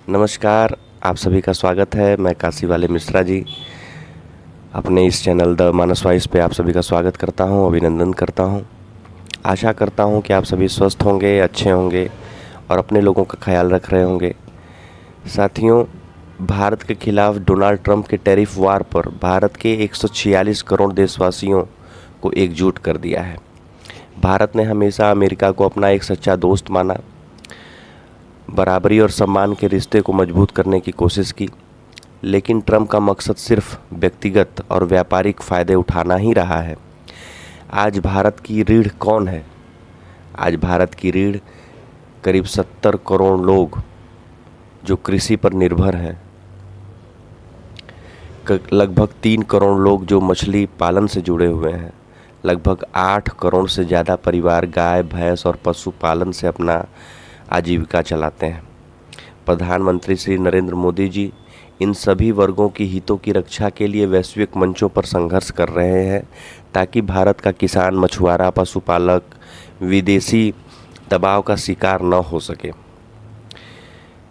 नमस्कार, आप सभी का स्वागत है। मैं काशी वाले मिश्रा जी अपने इस चैनल द मानस वॉइस पे आप सभी का स्वागत करता हूं, अभिनंदन करता हूं। आशा करता हूं कि आप सभी स्वस्थ होंगे, अच्छे होंगे और अपने लोगों का ख्याल रख रहे होंगे। साथियों, भारत के खिलाफ डोनाल्ड ट्रंप के टैरिफ वार पर भारत के 146 करोड़ देशवासियों को एकजुट कर दिया है। भारत ने हमेशा अमेरिका को अपना एक सच्चा दोस्त माना, बराबरी और सम्मान के रिश्ते को मजबूत करने की कोशिश की, लेकिन ट्रंप का मकसद सिर्फ व्यक्तिगत और व्यापारिक फ़ायदे उठाना ही रहा है। आज भारत की रीढ़ कौन है? आज भारत की रीढ़ करीब 70 करोड़ लोग जो कृषि पर निर्भर हैं, लगभग 3 करोड़ लोग जो मछली पालन से जुड़े हुए हैं, लगभग 8 करोड़ से ज़्यादा परिवार गाय, भैंस और पशुपालन से अपना आजीविका चलाते हैं। प्रधानमंत्री श्री नरेंद्र मोदी जी इन सभी वर्गों की हितों की रक्षा के लिए वैश्विक मंचों पर संघर्ष कर रहे हैं, ताकि भारत का किसान, मछुआरा, पशुपालक विदेशी दबाव का शिकार न हो सके।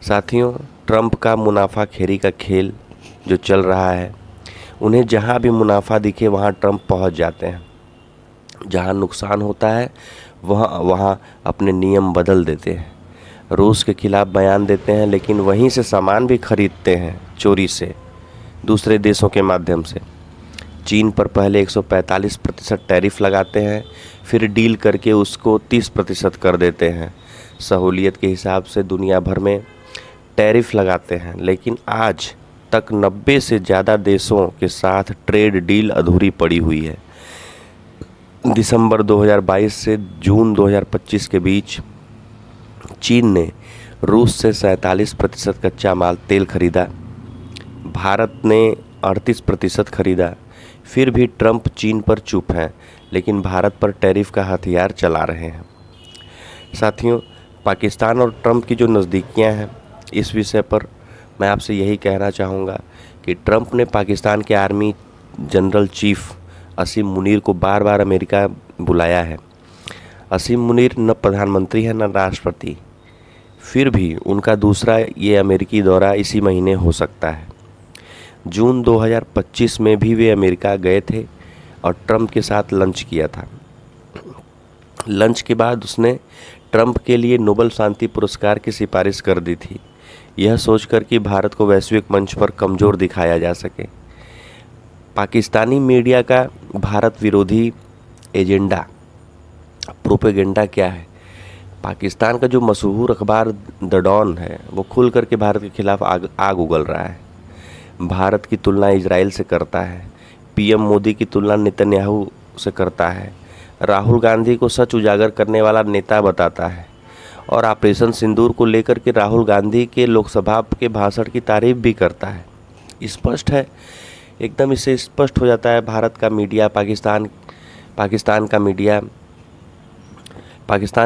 साथियों, ट्रंप का मुनाफाखेरी का खेल जो चल रहा है, उन्हें जहां भी मुनाफा दिखे वहां ट्रंप पहुंच जाते हैं। जहां नुकसान होता है वहां अपने नियम बदल देते हैं। रूस के खिलाफ बयान देते हैं, लेकिन वहीं से सामान भी खरीदते हैं चोरी से, दूसरे देशों के माध्यम से। चीन पर पहले 145% टैरिफ लगाते हैं, फिर डील करके उसको 30% कर देते हैं। सहूलियत के हिसाब से दुनिया भर में टैरिफ लगाते हैं, लेकिन आज तक 90 से ज़्यादा देशों के साथ ट्रेड डील अधूरी पड़ी हुई है। दिसंबर 2022 से जून 2025 के बीच चीन ने रूस से 47% कच्चा माल तेल खरीदा, भारत ने 38% खरीदा। फिर भी ट्रंप चीन पर चुप हैं, लेकिन भारत पर टैरिफ का हथियार चला रहे हैं। साथियों, पाकिस्तान और ट्रंप की जो नज़दीकियां हैं, इस विषय पर मैं आपसे यही कहना चाहूँगा कि ट्रंप ने पाकिस्तान के आर्मी जनरल चीफ असीम मुनीर को बार बार अमेरिका बुलाया है। असीम मुनीर न प्रधानमंत्री है न राष्ट्रपति, फिर भी उनका दूसरा ये अमेरिकी दौरा इसी महीने हो सकता है। जून 2025 में भी वे अमेरिका गए थे और ट्रंप के साथ लंच किया था। लंच के बाद उसने ट्रंप के लिए नोबेल शांति पुरस्कार की सिफारिश कर दी थी, यह सोचकर कि भारत को वैश्विक मंच पर कमज़ोर दिखाया जा सके। पाकिस्तानी मीडिया का भारत विरोधी एजेंडा, प्रोपेगेंडा क्या है? पाकिस्तान का जो मशहूर अखबार द डॉन है, वो खुल करके भारत के खिलाफ आग उगल रहा है। भारत की तुलना इजराइल से करता है, पीएम मोदी की तुलना नेतन्याहू से करता है, राहुल गांधी को सच उजागर करने वाला नेता बताता है और ऑपरेशन सिंदूर को लेकर के राहुल गांधी के लोकसभा के भाषण की तारीफ भी करता है। स्पष्ट है, एकदम इससे स्पष्ट हो जाता है भारत का मीडिया, पाकिस्तान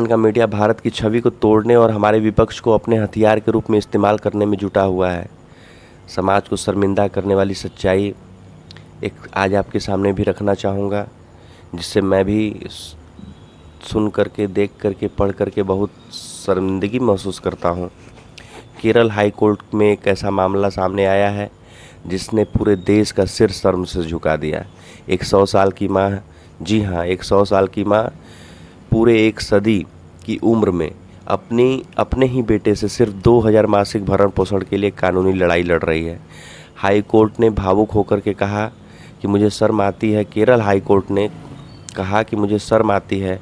का मीडिया भारत की छवि को तोड़ने और हमारे विपक्ष को अपने हथियार के रूप में इस्तेमाल करने में जुटा हुआ है। समाज को शर्मिंदा करने वाली सच्चाई एक आज आपके सामने भी रखना चाहूँगा, जिससे मैं भी सुन करके, देख करके, पढ़ करके बहुत शर्मिंदगी महसूस करता हूँ। केरल हाई कोर्ट में एक ऐसा मामला सामने आया है जिसने पूरे देश का सिर शर्म से झुका दिया। एक 100 साल की माँ, जी हाँ, एक 100 साल की माँ पूरे एक सदी की उम्र में अपने ही बेटे से सिर्फ 2000 मासिक भरण पोषण के लिए कानूनी लड़ाई लड़ रही है। हाई कोर्ट ने भावुक होकर के कहा कि मुझे शर्म आती है। केरल हाई कोर्ट ने कहा कि मुझे शर्म आती है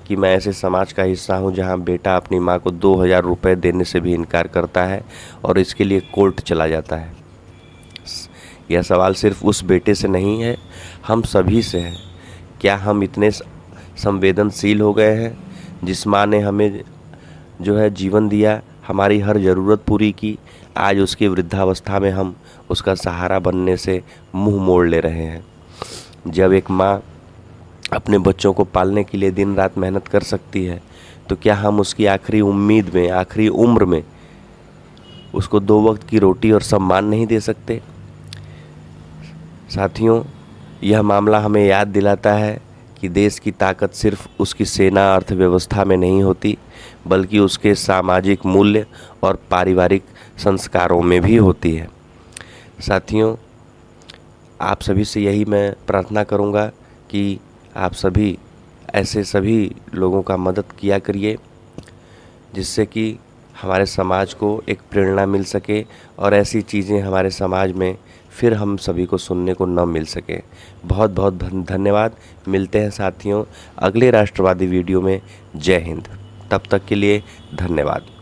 कि मैं ऐसे समाज का हिस्सा हूं जहां बेटा अपनी मां को 2000 रुपये देने से भी इनकार करता है और इसके लिए कोर्ट चला जाता है। यह सवाल सिर्फ उस बेटे से नहीं है, हम सभी से है। क्या हम इतने संवेदनशील हो गए हैं? जिस माँ ने हमें जो है जीवन दिया, हमारी हर ज़रूरत पूरी की, आज उसकी वृद्धावस्था में हम उसका सहारा बनने से मुंह मोड़ ले रहे हैं। जब एक माँ अपने बच्चों को पालने के लिए दिन रात मेहनत कर सकती है, तो क्या हम उसकी आखिरी उम्मीद में, आखिरी उम्र में उसको 2 वक्त की रोटी और सम्मान नहीं दे सकते? साथियों, यह मामला हमें याद दिलाता है कि देश की ताकत सिर्फ उसकी सेना, अर्थव्यवस्था में नहीं होती, बल्कि उसके सामाजिक मूल्य और पारिवारिक संस्कारों में भी होती है। साथियों, आप सभी से यही मैं प्रार्थना करूँगा कि आप सभी ऐसे सभी लोगों का मदद किया करिए, जिससे कि हमारे समाज को एक प्रेरणा मिल सके और ऐसी चीज़ें हमारे समाज में फिर हम सभी को सुनने को न मिल सके। बहुत बहुत धन्यवाद। मिलते हैं साथियों अगले राष्ट्रवादी वीडियो में। जय हिंद। तब तक के लिए धन्यवाद।